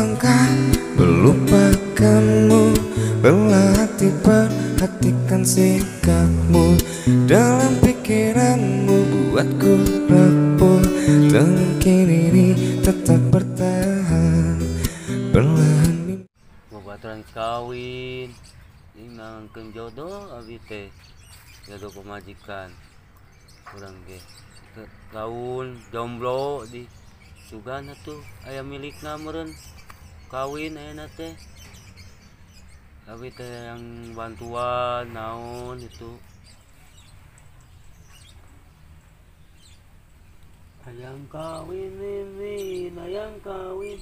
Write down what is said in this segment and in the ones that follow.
melangkah melupakanmu, berlatih perhatikan sikapmu. Dalam pikiranmu buatku rapuh, mungkin ini tetap bertahan. Perlahan baturan kawin ini nangkeun jodoh abi teh jodoh pemajikan kurang ge gaun jomblo di sugana tuh aya milikna meureun kawin ayeuna teh abi teh yang bantuan naon itu hayang kawin ini hayang kawin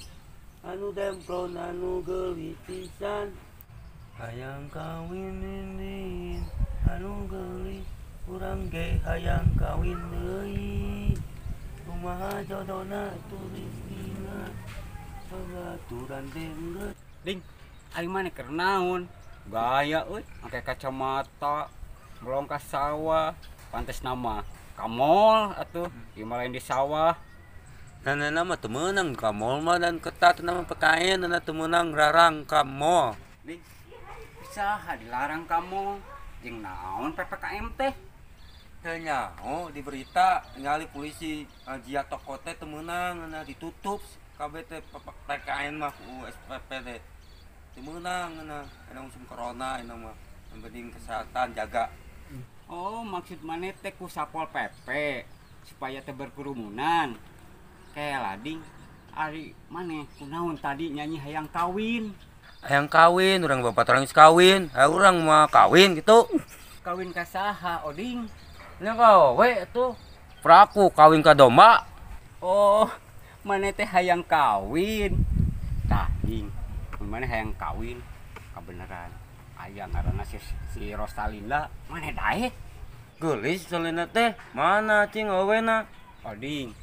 anu demplon anu geulis pisan hayang kawin ini anu geulis urang ge hayang kawin deui kumaha jodona turisina babaturan denggeut ding aing mah keur naon gaya euy make kacamata melong ka sawah pantes nama ka mall atuh ieu mah lain di sawah. Nana mah teu meunang ka mall mah dan ketat nama pekain nana teu meunang rarang ka mall. Ding, saha dilarang ka mall? Jeung naon PPKM teh? Teu nyaho di berita ningali polisi ngajia toko teh teu meunang nana ditutup kabeh teh PPKM mah SPP teh. Teu meunang nana anu musim corona ina mah. Yang penting kesehatan jaga. Oh, maksud maneh teh ku Satpol PP supaya teu berkerumunan. Kayak lading, ari maneh kunaon tadi nyanyi hayang kawin. Hayang kawin, urang bapak orang kawin, urang mah kawin gitu. Kawin ka saha, Oding? Nya gawe tuh. Praku kawin ka domba. Oh, maneh teh hayang kawin. Tah, ding, maneh hayang kawin. Kabeneran, aya ngaranna si Rosalinda, maneh daek. Geulis Rosalinda teh, mana cing awena? Oding.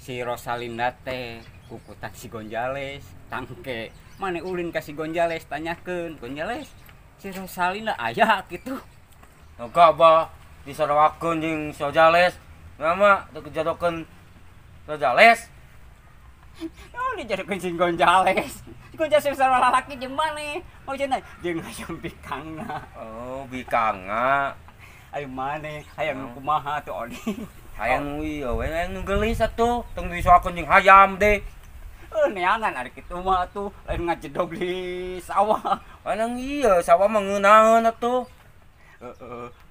Si Rosalinda teh kukutan si Gonjales tangke mana ulin ka si Gonjales tanyakeun Gonjales si Rosalinda aya gitu Oga bah disarawakeun jeung si Gonjales nama teu kejodokeun Gonjales oh dijodokeun si Gonjales si Gonjales sarua lalaki jeung maneh oh cenah jeung hayang bikangna oh bikangna aya maneh hayang kumaha tuh Oding hayang ieu we anu geulis atuh tong disoakeun jeung hayam deh. Neangan ari kitu mah atuh lain ngajedog di sawah. Anang ieu sawah mah ngeunaheun atuh.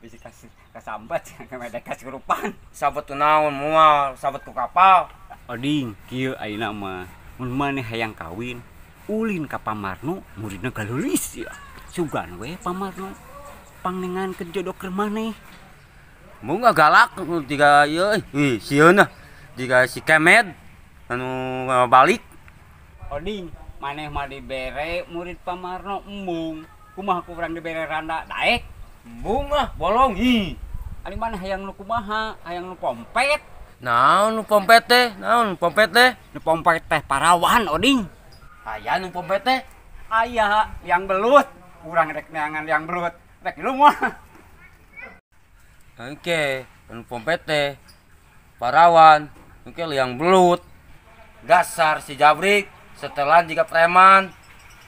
Bisi kasambat kamedek kasurupan. Sabat teu naon moal sabat ku kapal. Oding kieu ayeuna mah mun maneh hayang kawin ulin ka Pamarno muridna galulis ya. Sugan we Pamarno pangnengankeun jodoh keur maneh. Mung galak tiga ieu sieun nah tiga si Kemed anu balik. Oding maneh mah dibere murid Pamarno embung kumaha ku urang dibere randa daek embung ah bolong ari maneh hayang nu kumaha hayang nu pompet naon nu pompet teh naon pompet teh nu pompet teh parawan Oding aya nu pompet teh aya yang belut urang rek neangan yang belut rek di rumah. Oke, anu pompet teh parawan, oke liang belut. Dasar si Jabrik, setelan jika preman.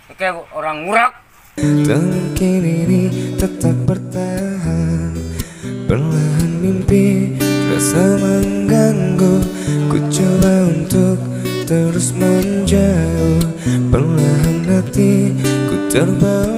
Oke, orang ngurak. Mungkin ini tetap bertahan. Perlahan mimpi rasa mengganggu. Ku coba untuk terus menjauh. Perlahan hati ku terbawa